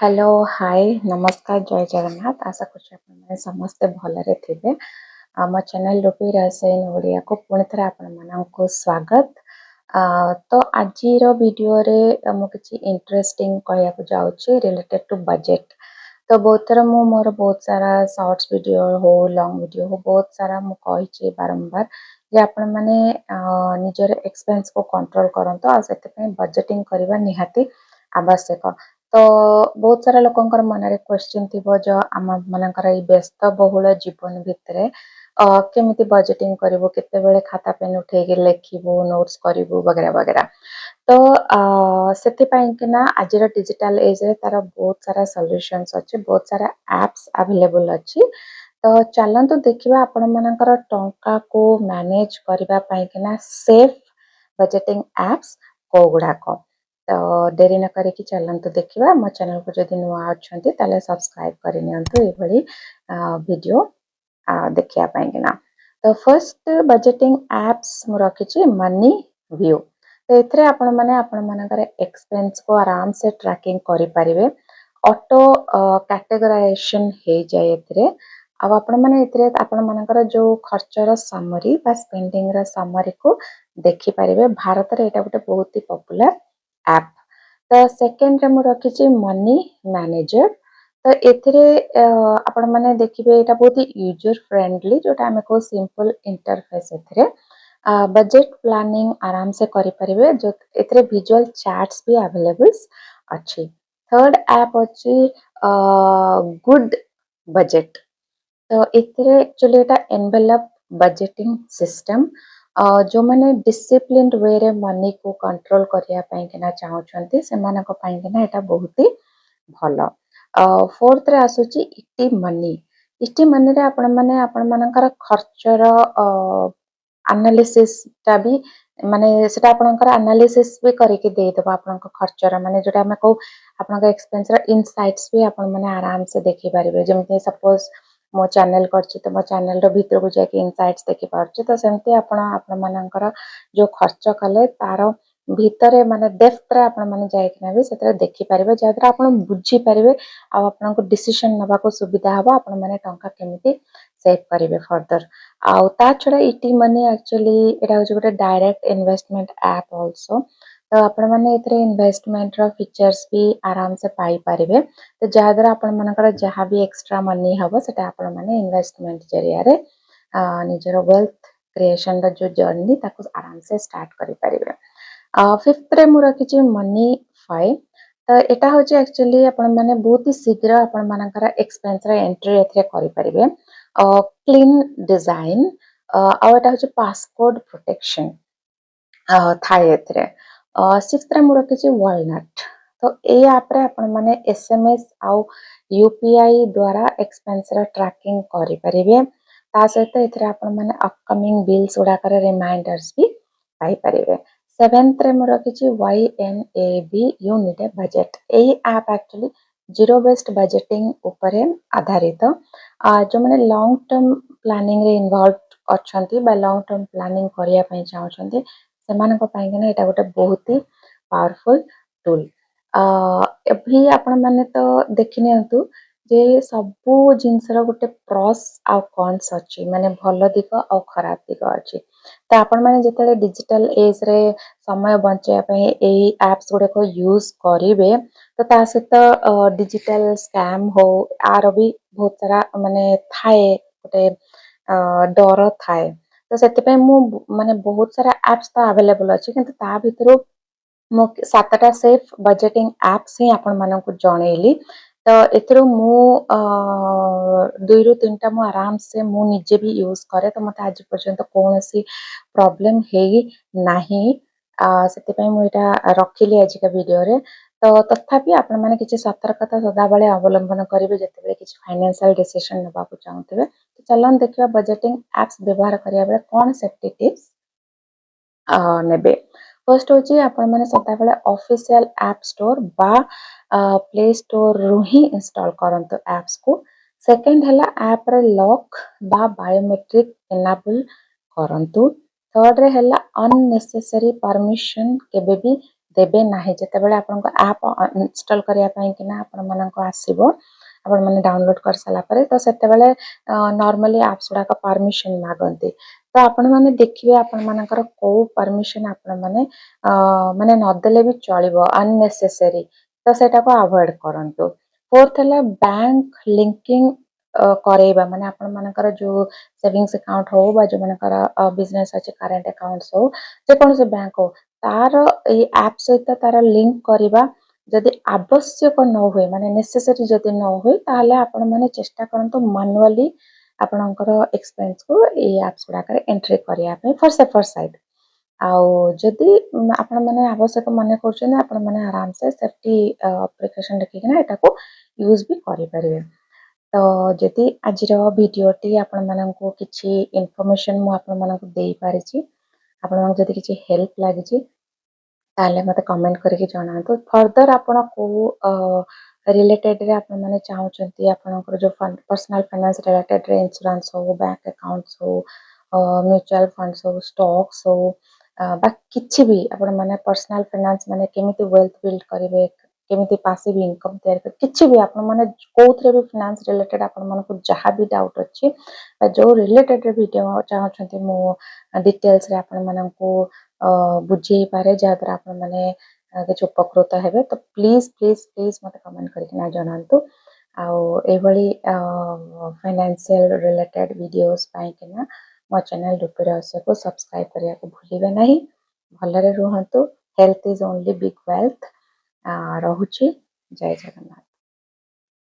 Hello hi नमस्कार जय जगन्नाथ आशा कर समस्ते भलरे थे आम चैनल रूपी रसायन ओडिया को पुणी थे आपण को स्वागत। तो आज वीडियो रे मुझे इंटरेस्टिंग कहया जाऊँगी रिलेटेड टू बजेट। तो बहुत थर मोर बहुत सारा शॉर्ट्स वीडियो हो लॉन्ग वीडियो हो बहुत सारा मुझे बारंबार जे आपण मैंने निजर एक्सपेंस को कंट्रोल करंतु आ से बजेटिंग करबा निहाती आवश्यक। तो बहुत सारा लोकंकर मन रे क्वेश्चन थिबो जो आम मानकर ई व्यस्त बहुल जीवन भितरे केमिति बजेटिंग करिवो केते बेले खाता पेन उठे के लेखिबो नोट्स करिवो वगैरह वगैरह। तो सेति पई कि ना आज डिजिटल एज रे तार बहुत सारा सॉल्यूशंस अछि बहुत सारा एप्स अवेलेबल अछि। तो चलंतु देखिबा आपण मानकर टंका को मैनेज करबा पई कि ना सेफ बजेटिंग एप्स को गुडाको। तो देरी न करिकी चलंतु देखिबा मो चैनल को जदि नुआ अछंती ताले सब्सक्राइब करि नियंतु एभली वीडियो देखिया पई कि ना। तो फर्स्ट बजेटिंग एप्स मु रखिछि मनी व्यू। तो एथरे आपण माने आपण मानकर एक्सपेंस को आराम से ट्रैकिंग करि परिबे ऑटो कैटेगराइजेशन हे जाय एथरे अब आपण माने एथरे आपण मानकर जो खर्चर समरी बा स्पेंडिंग रा समरी को देखि परिबे। भारत रे एटा गोटे बहुत ही पॉपुलर ऐप। तो सेकेंड रे मु रखिछि मनी मैनेजर। तो एथिरे आपण माने देखिबे एटा बहुत ही यूजर फ्रेंडली जोटा हमें को सिंपल इंटरफेस एथिरे बजेट प्लानिंग आराम से करि परिबे जो एथिरे विजुअल चार्ट्स भी अवेलेबल्स अछि। थर्ड ऐप अछि गुड बजेट। तो एथिरे एक्चुअली एटा एनवेलप बजेटिंग सिस्टम जो मैंने डिसिप्लिन वे रे मनी को कंट्रोल करिया पई किना चाहउछंती से मानक पई किना एटा बहुत ही भलो। फोर्थ रे आसुची इटी मनी रे आपण माने आपण मानकर खर्चर एनालिसिस टा भी माने सेटा आपनकर एनालिसिस भी करके दे देबा आपनकर खर्चर माने जोटा हम को आपनकर एक्सपेंस रा इनसाइट्स भी आपण माने आराम से देखि परिबे। जेमते सपोज मो चैनल करछि तो मो चैनल रो भीतर को जाके इनसाइट्स देखि पारछि। तो सेमते आपण मानकर जो खर्च कले तार भीतरे माने डेप्थ रे आपण माने जाय कि भी सेतरे देखि परिबे जाद्रा आपण बुझी परिबे आ आपण को डिसीजन नबा को सुविधा हबा आपण माने टंका केमिति सेव करिवे फर्दर। आउ ता छडा इटी मनी एक्चुअली एटा हो गोटे डायरेक्ट इन्वेस्टमेंट ऐप आल्सो। तो आपण माने एतरे इन्वेस्टमेंट रो फीचर्स भी आराम से पाई परिबे। तो जहाद्रा आपण मानकर जहाँ भी एक्स्ट्रा मनी हबो सेटा आपण माने इन्वेस्टमेंट जरिया रे निजर वेल्थ क्रिएशन रो जो जर्नी ताको आराम से स्टार्ट करि परिबे। फिफ्थ रे मु रखिछि मनी 5। तो एटा होछि एक्चुअली आपण माने बहुत ही शीघ्र आपण मानकर एक्सपेंस रे एंट्री एथरे करि परिबे। क्लीन डिजाइन आ एटा होछि पासकोड प्रोटेक्शन थाए एथरे। सिक्स्थ रे मु रखिछि वॉलनट। तो ए ऐप रे आपण माने एसएमएस आउ यूपीआई द्वारा एक्सपेंस रा ट्रैकिंग करि परिबे। ता सहित एथरे आपण माने अपकमिंग बिल्स उडा करे रिमाइंडर्स भी पाई परिबे। सेवेंथ रे मु रखिछि YNAB यूनिट बजेट। एही app actually zero based budgeting ऊपर आधारित जो माने लॉन्ग टर्म प्लानिंग रे इन्वॉल्व अछंती बा लॉन्ग टर्म प्लानिंग करिया पई चाहउछंती सेमानक पई गने एटा गोटे बहुत ही पावरफुल टूल। एभी आपण माने तो देखि नियंतु जे सबु जिनसर गोटे प्रॉस आ कॉन्स अछि माने भलो दिग आ खराब दिग अछि। तो आपण माने जेतले डिजिटल एज रे समय बंचया पई एही एप्स गुडे को यूज करिवे तो ता सहित डिजिटल स्कैम हो आर भी बहुत सारा माने थाए गोटे डर थाए। तो सेति पई मु माने बहुत सारा एप्स तो अवेलेबल अछि किंतु ता भितरो मो सातटा सेफ बजेटिंग एप्स ही आपण मानकु जणैली। तो एथरो मु 2 रु 3 टा मु आराम से मु निजे भी यूज करे तो मते आज पर्यंत कोनोसी प्रॉब्लम हेई नाही। सेति पई मु एटा रखिली आज का वीडियो रे। तो तथापि आपण माने किछि सतर्कता सदा बेले अवलंबन करिवे जेतेबेले किछि फाइनेंशियल डिसीजन नबा को चाहथिबे। तो चलन देखिबा बजेटिंग एप्स व्यवहार करिया बेले कोन सेफ्टी टिप्स नेबे। फर्स्ट होची आपण माने सदा बेले ऑफिशियल ऐप स्टोर बा प्ले स्टोर रु ही इंस्टॉल करंतु एप्स को। सेकंड हला ऐप रे लॉक बा बायोमेट्रिक एनेबल करंतु। थर्ड रे हला अननेसेसरी परमिशन केबे भी देबे नाही जेतेबेले आपनको ऐप इंस्टॉल करिया पई कि ना आपण मानको आसीबो आपण माने डाउनलोड कर साला परे तो सेतेबेले नॉर्मली ऐप्स गुडा का परमिशन मागंती तो आपण माने देखिबे आपण मानकर को परमिशन आपण माने माने नदेले भी चलिबो अननेसेसरी तो सेटा को अवॉइड करंतु फोर्थ हला बैंक लिंकिंग करेबा माने आपण मानकर जो सेविंग्स अकाउंट हो बा जो मानकर बिजनेस अछि करेंट अकाउंट्स हो जे कोन से बैंक हो तार ए ऐप सहित तार लिंक करिबा जदि आवश्यक न हुए माने नेसेसरी जदि न हुए ताहले आपण माने चेष्टा करंतु मैनुअली आपणकर एक्सपेंस को ए ऐप्स गुडा एंट्री करिया पे फॉर सेफर साइड आउ जदि आपण माने आवश्यक मने करछन आपण माने आराम से सेफ्टी प्रिकॉशन देखिना एटा को यूज भी करि परिबे तो जदि आजिर भिडियोटी आपण माननको किछि इन्फॉर्मेशन मु आपण माननको देई पारिछि आपण मानक जदि किछि हेल्प लागिछि ताले मते कमेंट करके जणातु फर्दर आपण को रिलेटेड रे आपण माने चाहुचंती आपणकर जो पर्सनल फाइनेंस रिलेटेड रे इंश्योरेंस हो बैंक अकाउंट्स हो म्यूचुअल फंड्स हो स्टॉक्स हो बा किछि भी आपण माने पर्सनल फाइनेंस माने केमिति वेल्थ बिल्ड करिवे केमिति पासिव इनकम तयार कर किछि भी आपण माने कोथरे भी फाइनेंस रिलेटेड आपण मानको जहा भी डाउट अछि जो रिलेटेड रे वीडियो चाहुचंती मो डिटेल्स रे आपण मानको बुझे पारे जहाँद्वारा आपण माने किछु उपकृत हेबे तो प्लीज प्लीज प्लीज मते कमेंट करके ना जणांतु आउ एभली फाइनेंशियल रिलेटेड वीडियोस पाई किना मो चैनल रूपी रहस्य को सब्सक्राइब करिया को भूलिबे नहीं भलरे रुहंतु health is only big wealth रहुची जय जगन्नाथ।